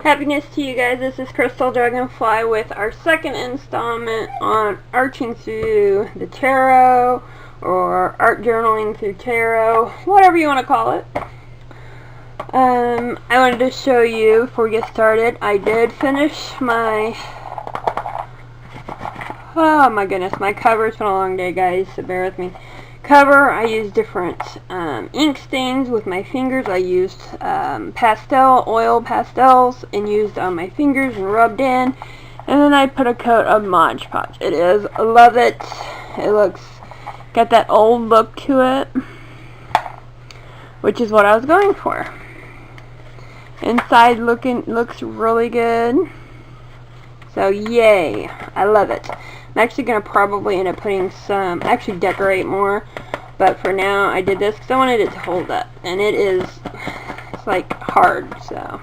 Happiness to you guys. This is Crystal Dragonfly with our second installment on arching through the tarot, or art journaling through tarot, whatever you want to call it. I wanted to show you before we get started. I did finish my my goodness, my cover. It's been a long day, guys, so bear with me. Cover, I used different ink stains with my fingers. I used oil pastels and used on my fingers and rubbed in, and then I put a coat of Mod Podge. It is, I love it. It looks, got that old look to it, which is what I was going for. Inside looks really good, so yay, I love it. I'm actually going to probably end up putting some, actually decorate more, but for now I did this because I wanted it to hold up, and it's like hard, so.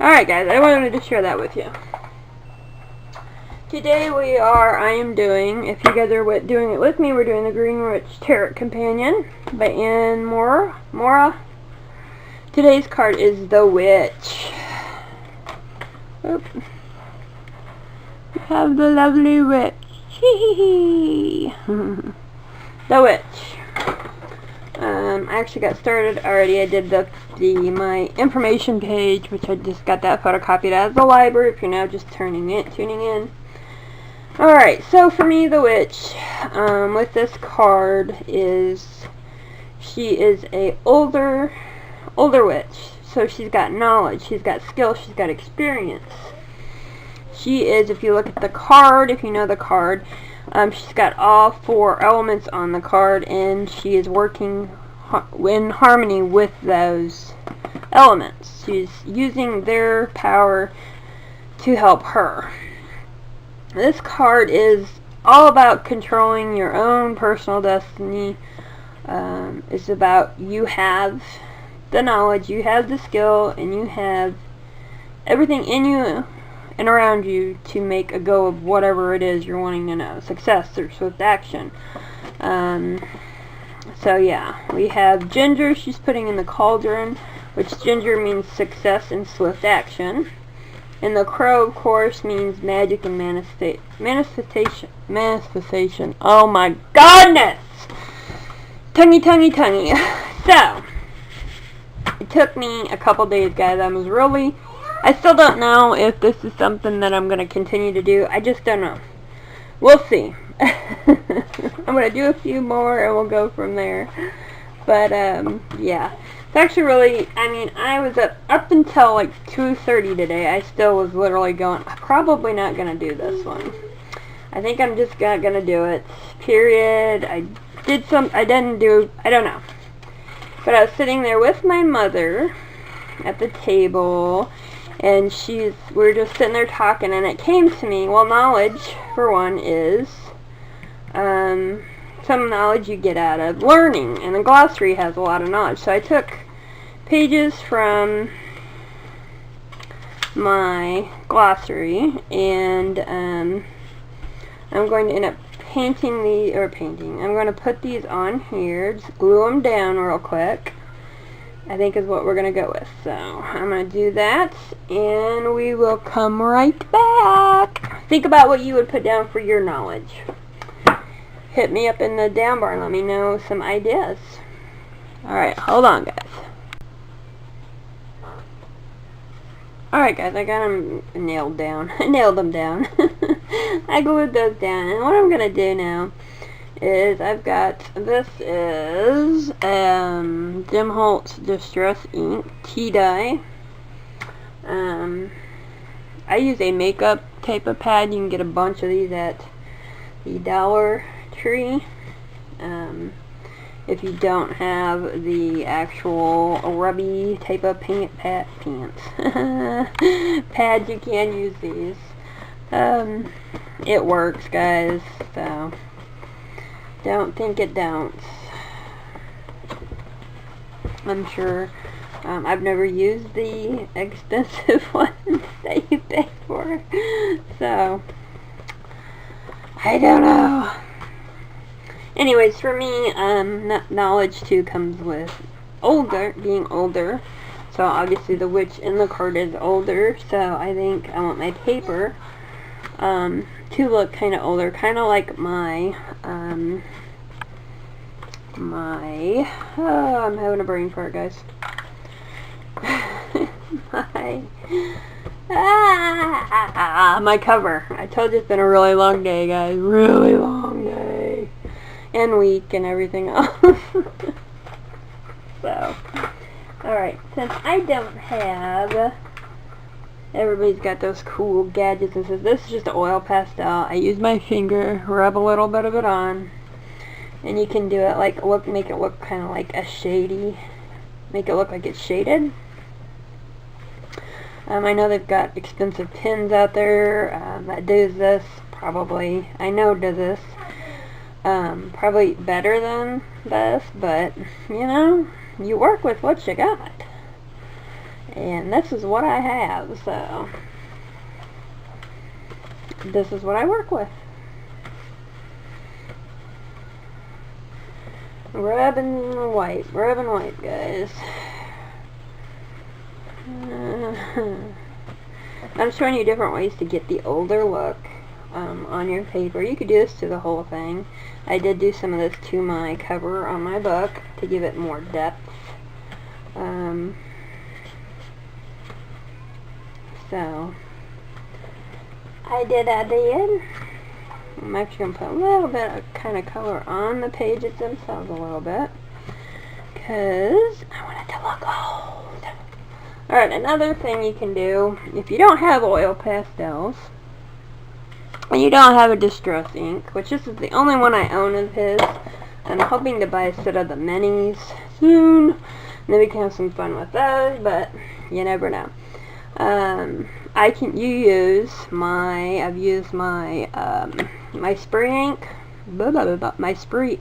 Alright guys, I wanted to share that with you. Today I am doing, if you guys are doing it with me, we're doing the Green Witch Tarot Companion by Ann Moura. Today's card is the Witch. Oop. We have the lovely witch. The Witch. I actually got started already. I did my information page, which I just got that photocopied out of the library. If you're now just tuning in. Alright, so for me, the Witch, with this card she is a older witch. So she's got knowledge, she's got skill, she's got experience. She is, if you look at the card, if you know the card, she's got all 4 elements on the card, and she is working in harmony with those elements. She's using their power to help her. This card is all about controlling your own personal destiny. It's about, you have the knowledge, you have the skill, and you have everything in you and around you to make a go of whatever it is you're wanting to know. Success or swift action. So yeah, we have Ginger. She's putting in the cauldron, which Ginger means success and swift action. And the Crow, of course, means magic and manifestation. Oh my goodness! Tonguey. So, it took me a couple days, guys. I still don't know if this is something that I'm going to continue to do. I just don't know. We'll see. I'm going to do a few more and we'll go from there. But, yeah. It's actually really, I was up until like 2:30 today. I still was literally going, I'm probably not going to do this one. I think I'm just not going to do it. Period. I don't know. But I was sitting there with my mother at the table, and we were just sitting there talking, and it came to me, well, knowledge, for one, is some knowledge you get out of learning, and the glossary has a lot of knowledge. So I took pages from my glossary, and I'm going to end up I'm going to put these on here, just glue them down real quick, I think is what we're going to go with. So I'm going to do that, and we will come right back. Think about what you would put down for your knowledge. Hit me up in the down bar and let me know some ideas. Alright, hold on, guys. Alright, guys, I got them nailed down. I nailed them down. I glued those down, and what I'm going to do now is this is Jim Holtz Distress Ink tea dye. I use a makeup type of pad. You can get a bunch of these at the Dollar Tree. If you don't have the actual rubby type of pads, you can use these. It works, guys, so don't think it don't. I'm sure. I've never used the expensive ones that you pay for, so I don't know. Anyways, for me, knowledge too comes with being older. So obviously the witch in the card is older, so I think I want my paper to look kind of older, kind of like my, I'm having a brain fart, guys. My cover. I told you it's been a really long day, guys. Really long day. And week and everything else. So, alright, since I don't have, everybody's got those cool gadgets and says, this is just oil pastel. I use my finger, rub a little bit of it on, and you can do it like, make it look kind of like a shady, make it look like it's shaded. I know they've got expensive pins out there that does this, probably, I know does this, probably better than this, but, you know, you work with what you got. And this is what I have, so this is what I work with. Rub and wipe, guys. I'm showing you different ways to get the older look on your paper. You could do this to the whole thing. I did do some of this to my cover on my book to give it more depth. So I did. I'm actually going to put a little bit of kind of color on the pages themselves a little bit, because I want it to look old. Alright, another thing you can do, if you don't have oil pastels, and you don't have a distress ink, which this is the only one I own of his, I'm hoping to buy a set of the minis soon, and then we can have some fun with those, but you never know. I've used my my spray ink, my spree.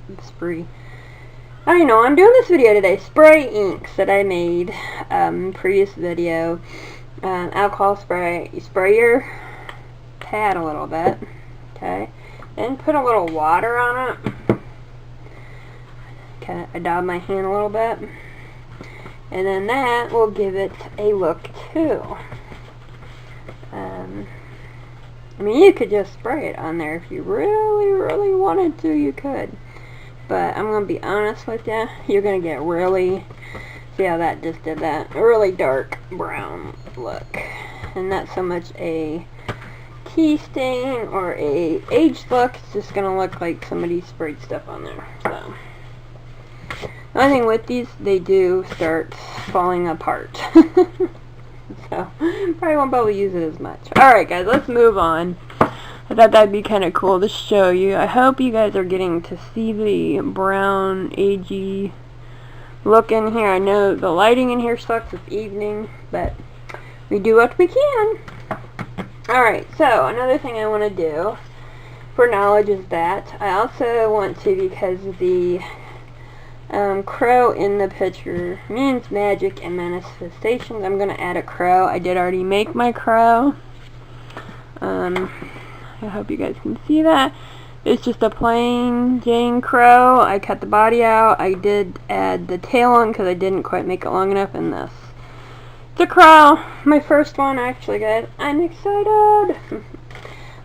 I don't know, I'm doing this video today. Spray inks that I made previous video. Alcohol spray. You spray your pad a little bit, okay, then put a little water on it. Okay, I dab my hand a little bit, and then that will give it a look too. I mean, you could just spray it on there if you really wanted to, you could. But I'm going to be honest with you, you're going to get really, see how that just did that, a really dark brown look. And not so much a tea stain or a aged look, it's just going to look like somebody sprayed stuff on there. So, the only thing with these, they do start falling apart. So, probably won't be able to use it as much. Alright guys, let's move on. I thought that'd be kind of cool to show you. I hope you guys are getting to see the brown, agey look in here. I know the lighting in here sucks this evening, but we do what we can. Alright, so another thing I want to do for knowledge is that I also want to, because the crow in the picture means magic and manifestations, I'm going to add a crow. I did already make my crow. I hope you guys can see that. It's just a plain Jane crow. I cut the body out. I did add the tail on because I didn't quite make it long enough in this. The crow, my first one actually, guys. I'm excited.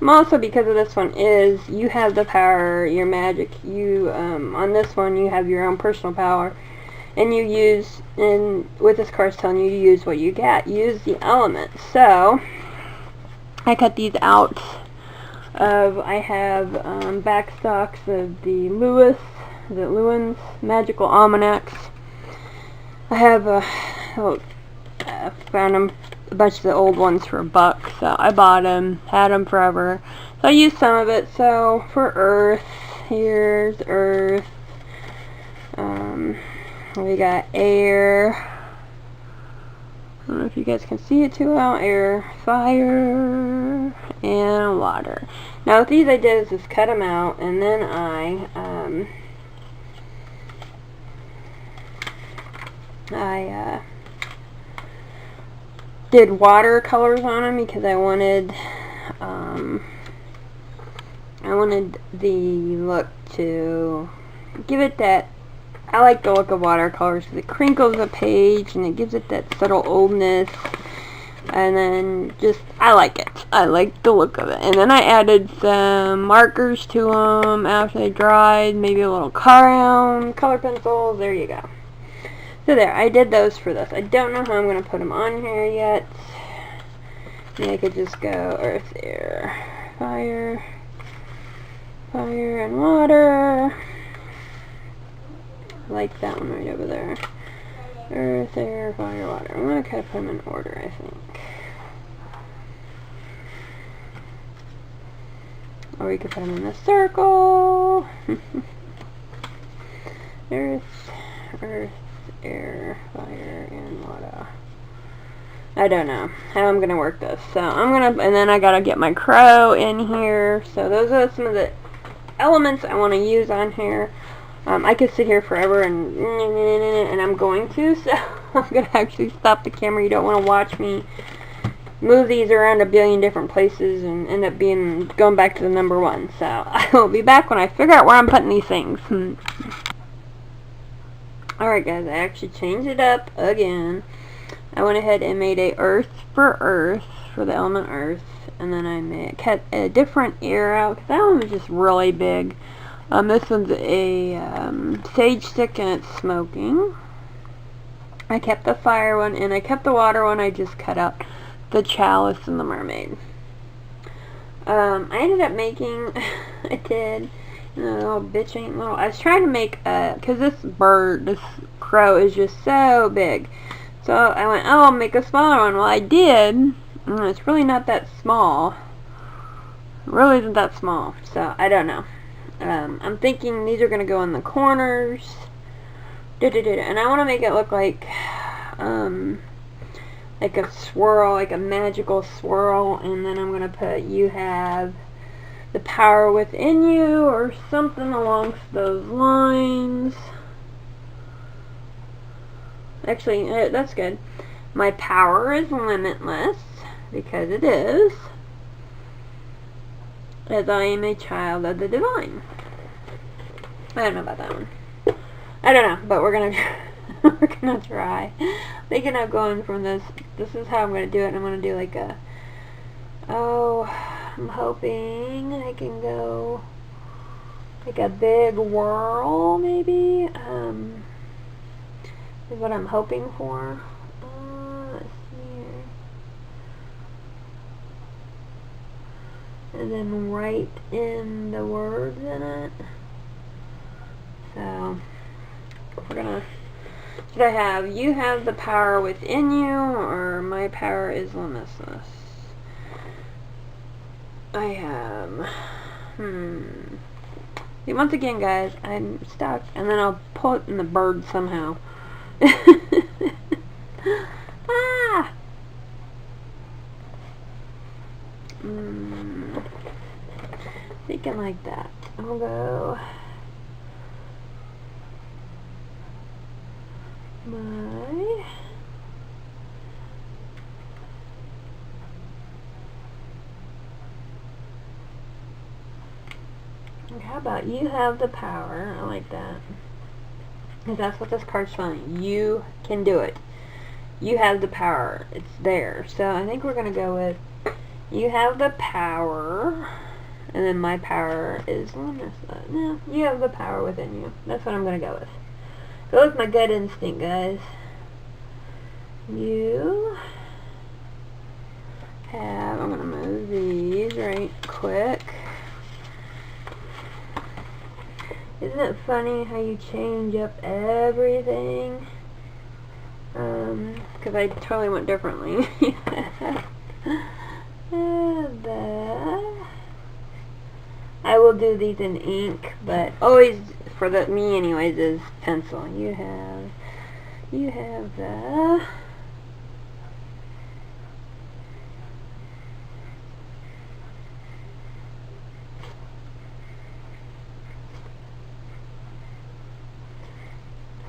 I'm also, because of this one, is you have the power, your magic. You on this one you have your own personal power, and you use, and with this card's telling you to use what you got. Use the elements. So I cut these out of, I have back stocks of the Lewin's Magical Almanacs. I have found them, a bunch of the old ones for $1, so I bought them, had them forever. So I used some of it. So for Earth, here's Earth. We got air. I don't know if you guys can see it too well. Air, fire, and water. Now with these I did is just cut them out, and then I did watercolors on them because I wanted the look to give it that I like the look of watercolors because it crinkles the page and it gives it that subtle oldness. And then just, I like it. I like the look of it. And then I added some markers to them after they dried. Maybe a little crayon, color pencils. There you go. So there, I did those for this. I don't know how I'm going to put them on here yet. Maybe I could just go earth, air, fire, fire, and water. I like that one right over there. Earth, air, fire, water. I'm going to kind of put them in order, I think. Or we could put them in a circle. Earth, earth, air, fire, and water. I don't know how I'm going to work this. So I'm going to, and then I got to get my crow in here. So those are some of the elements I want to use on here. I could sit here forever and I'm going to, so I'm going to actually stop the camera. You don't want to watch me move these around a billion different places and end up going back to the number one. So I will be back when I figure out where I'm putting these things. Alright guys, I actually changed it up again. I went ahead and made a earth, for the element earth. And then I cut a different air out, because that one was just really big. This one's a sage stick and it's smoking. I kept the fire one and I kept the water one. I just cut out the chalice and the mermaid. I ended up making, I did, little bitch ain't little. I was trying to make, because this crow is just so big. So I went, oh, I'll make a smaller one. Well, I did. And it's really not that small. It really isn't that small. So I don't know. I'm thinking these are going to go in the corners. And I want to make it look like a swirl, like a magical swirl. And then I'm going to put, you have the power within you, or something along those lines. Actually, that's good. My power is limitless, because it is, as I am a child of the divine. I don't know about that one. I don't know, but we're gonna try. Thinking of going from this. This is how I'm gonna do it. I'm gonna do like a. Oh, I'm hoping I can go like a big whirl, maybe. Is what I'm hoping for. Let's see here. And then write in the words in it. So we're gonna. Should I have you have the power within you, or my power is limitless? I have. See, once again, guys, I'm stuck, and then I'll pull it in the bird somehow. Ah! Thinking like that. I'll go. My. How about you have the power? I like that. Because that's what this card's telling you. You can do it. You have the power. It's there. So I think we're going to go with you have the power. And then my power is limitless. No, you have the power within you. That's what I'm going to go with. Go with my gut instinct, guys. You have, I'm going to move these right quick. Isn't it funny how you change up everything? Because I totally went differently. I will do these in ink, but always, for me anyways, is pencil. You have the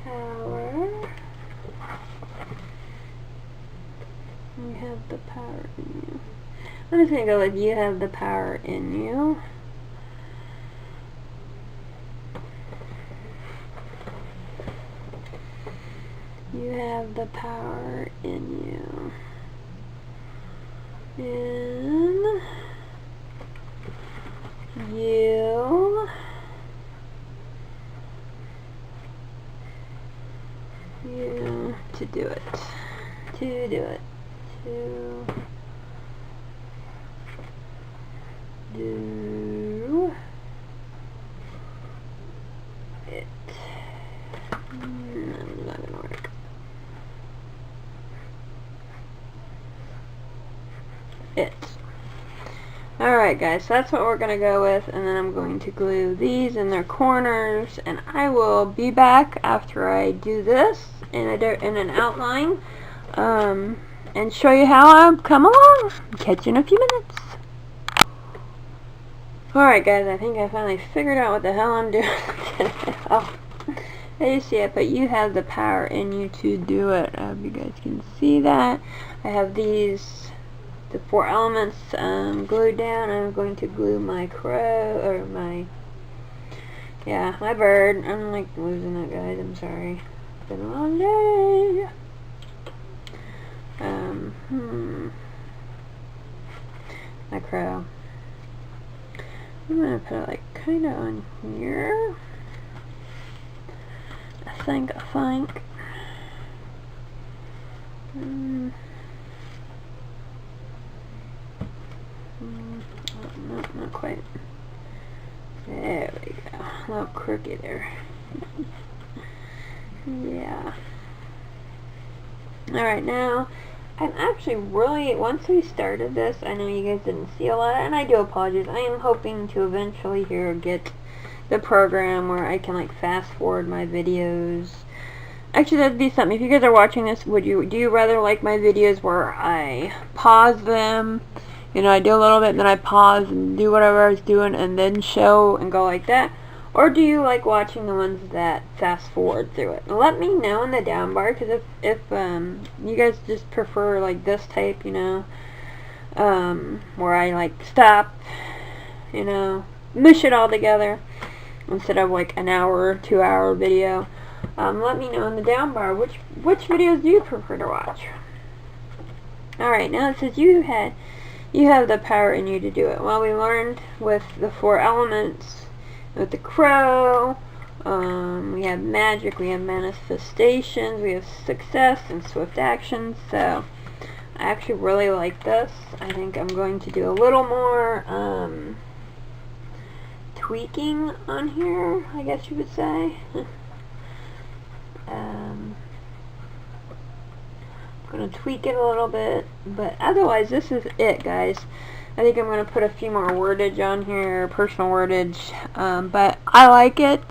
power. You have the power in you. I'm just going to go with you have the power in you. have the power in you. And you to do it. To do it. To do it. That's not gonna work. It. Alright guys, so that's what we're going to go with, and then I'm going to glue these in their corners, and I will be back after I do this in an outline, and show you how I've come along. Catch you in a few minutes. Alright guys, I think I finally figured out what the hell I'm doing. Oh, there you see it, but you have the power in you to do it. I hope you guys can see that. I have these, the 4 elements glued down. I'm going to glue my crow, or my bird. I'm like losing it, guys. I'm sorry. It's been a long day. My crow. I'm gonna put it like kind of on here. I think. No, not quite. There we go. A little crooked there. Yeah. Alright, now, I'm actually really, once we started this, I know you guys didn't see a lot, and I do apologize. I am hoping to eventually here get the program where I can like fast forward my videos. Actually, that'd be something. If you guys are watching this, do you rather like my videos where I pause them? You know, I do a little bit, and then I pause and do whatever I was doing, and then show and go like that? Or do you like watching the ones that fast forward through it? Let me know in the down bar, because if you guys just prefer like this type, you know, where I like stop, you know, mush it all together instead of like an hour, 2 hour video. Let me know in the down bar which videos do you prefer to watch. Alright, now it says you have the power in you to do it. Well, we learned with the 4 elements, with the crow, we have magic, we have manifestations, we have success and swift action. So I actually really like this. I think I'm going to do a little more tweaking on here, I guess you would say. I'm going to tweak it a little bit, but otherwise this is it, guys. I think I'm going to put a few more wordage on here, personal wordage, but I like it.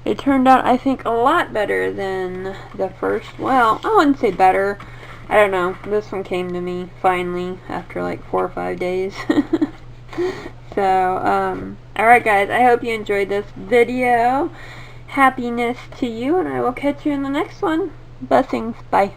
It turned out, I think, a lot better than the first. Well, I wouldn't say better. I don't know. This one came to me finally after like 4 or 5 days. So, alright guys, I hope you enjoyed this video. Happiness to you, and I will catch you in the next one. Blessings. Bye.